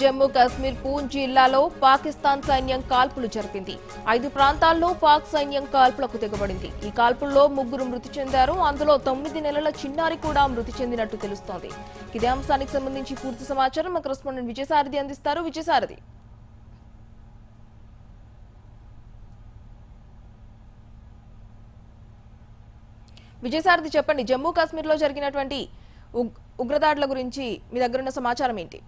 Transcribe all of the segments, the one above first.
జమ్మూ కాశ్మీర్ పూంచ్ జిల్లాలో పాకిస్తాన్ సైన్యం కాల్పులు జరిపింది. 5 ప్రాంతాల్లో పాక్ సైన్యం కాల్పులకు తెగబడింది. ఈ కాల్పుల్లో 3 మృతి చెందారు. అందులో 9 నెలల చిన్నారి కూడా మృతి చెందినట్టు తెలుస్తోంది. ఇదే అంశానికి సంబంధించి పూర్తి సమాచారం మా కరెస్పాండెంట్ విజయసారథి అందిస్తారు. విజయసారథి, చెప్పండి, జమ్మూ కాశ్మీర్ లో జరిగినటువంటి ఉగ్రదాడుల గురించి మీ దగ్గర ఉన్న సమాచారం ఏంటి?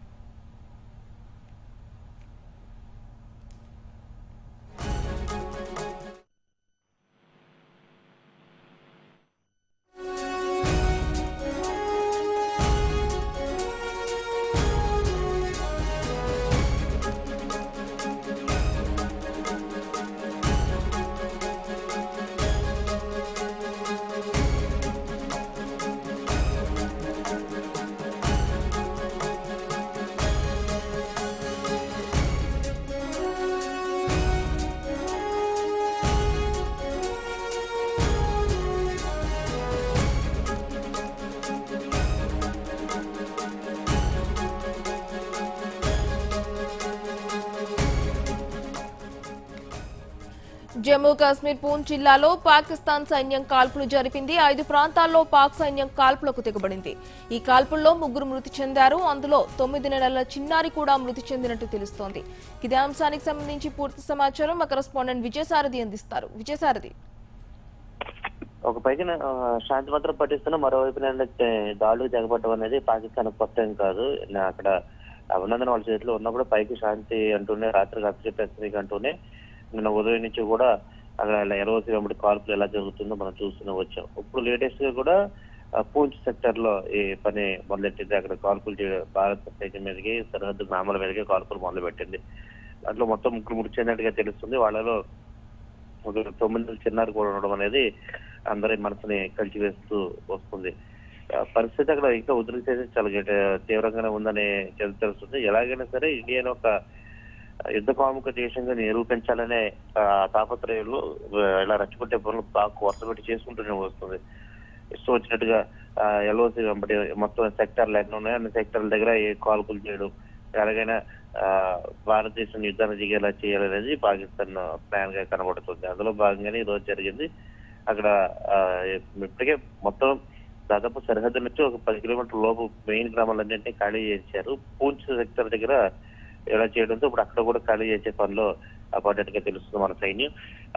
జమ్మూ కాశ్మీర్ పూంచ్ జిల్లాలో పాకిస్తాన్ సైన్యం కాల్పులు జరిపింది. 5 ప్రాంతాల్లో పాక్ సైన్యం కాల్పులకు తెగబడింది. ఈ కాల్పుల్లో 3 మృతి చెందారు. అందులో 9 నెలల చిన్నారి కూడా మృతి చెందినట్టు తెలుస్తోంది. ఇదే అంశానికి సంబంధించి పూర్తి సమాచారం మా కరెస్పాండెంట్ విజయసారథి అందిస్తారు. విజయసారథి, ఒక పైన శాంతి మాత్రం పట్టిస్తున్న మరోవైపు దాడులు తెగపడటం అనేది పాకిస్తాన్ కొత్త ఏం కాదు. అక్కడ అభినందన వాళ్ళ చేతిలో ఉన్నప్పుడు పైకి శాంతి అంటూనే, రాత్రికి అప్పచెప్పేస్తుంది అంటూనే నిన్న ఉదయం నుంచి కూడా అక్కడ ఎర్రవసి వెంబడి కాల్పులు ఎలా జరుగుతుందో మనం చూస్తూనే వచ్చాం. ఇప్పుడు లేటెస్ట్ గా కూడా పూంచ్ సెక్టర్ లో ఈ పని మొదలెట్టింది. అక్కడ కాల్పులు భారత సైన్యం మీదకి, సరిహద్దు గ్రామాల మీదకి కాల్పులు మొదలు పెట్టింది. దాంట్లో మొత్తం 3 మృతి చెందినట్టుగా తెలుస్తుంది. వాళ్ళలో 9 చిన్నారు కూడా ఉండడం అనేది అందరి మనసుని కలిసివేస్తూ వస్తుంది. పరిస్థితి అక్కడ ఇంకా ఉద్రిక్తత చాలా తీవ్రంగానే ఉందని తెలుస్తుంది. ఎలాగైనా సరే ఇండియాను ఒక యుద్ధకాముక దేశంగా నిరూపించాలనే తాపత్రయంలో ఇలా రచ్చగొట్టే పనులు పాక్ వరుస పెట్టి చేసుకుంటూనే వస్తుంది. ఇష్టం వచ్చినట్టుగా ఎల్ఓసి వెంబడి మొత్తం సెక్టర్లు ఎన్ని ఉన్నాయో అన్ని సెక్టర్ల దగ్గర ఏ కాల్పులు చేయడం, ఎలాగైనా భారతదేశం యుద్ధాన్ని దిగేలా చేయాలనేది పాకిస్తాన్ ప్లాన్ గా కనబడుతుంది. అందులో భాగంగానే ఈ రోజు జరిగింది. అక్కడ ఇప్పటికే మొత్తం దాదాపు సరిహద్దు నుంచి ఒక 10 కిలోమీటర్ల లోపు మెయిన్ గ్రామాలన్నింటినీ ఖాళీ చేశారు. పూంచ్ సెక్టర్ దగ్గర ఎలా చేయడంతో ఇప్పుడు అక్కడ కూడా ఖాళీ చేసే పనిలో పడ్డట్టుగా తెలుస్తుంది మన సైన్యం.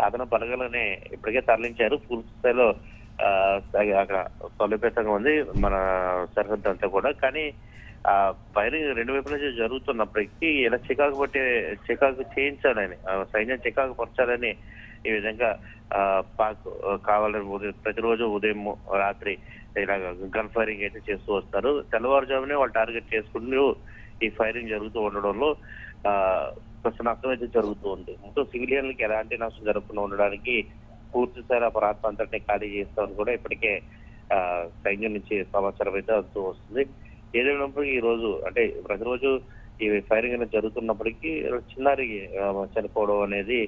అదన బలగాలనే ఇప్పటికే తరలించారు. పూర్తి స్థాయిలో అక్కడ సౌలభ్యంగా ఉంది మన సరిహద్దు అంతా కూడా. కానీ ఫైరింగ్ 2 వైపుల నుంచి జరుగుతున్నప్పటికీ ఇలా చికాకు చేయించాలని, సైన్యం చికాకు పరచాలని ఈ విధంగా పాక్ కావాలని ప్రతిరోజు ఉదయం రాత్రి ఇలా గన్ ఫైరింగ్ అయితే చేస్తూ వస్తారు. తెల్లవారుజామునే వాళ్ళు టార్గెట్ చేసుకుంటూ ఈ ఫైరింగ్ జరుగుతూ ఉండడంలో నష్టం అయితే జరుగుతూ ఉంది. మొత్తం సివిలియన్లకి ఎలాంటి నష్టం జరగకుండా ఉండడానికి పూర్తి స్థాయి ప్రాంతం అంతటినీ ఖాళీ చేస్తామని కూడా ఇప్పటికే సైన్యం నుంచి సమాచారం అయితే అందుతూ వస్తుంది. ఏదైనప్పుడు ఈ రోజు అంటే ప్రతిరోజు ఈ ఫైరింగ్ అనేది జరుగుతున్నప్పటికీ చిన్నారి చనిపోవడం అనేది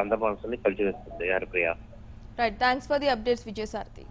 అందరి మనసుని కలిసివేస్తుంది. Haripriya, right, thanks for the updates Vijayasarathi.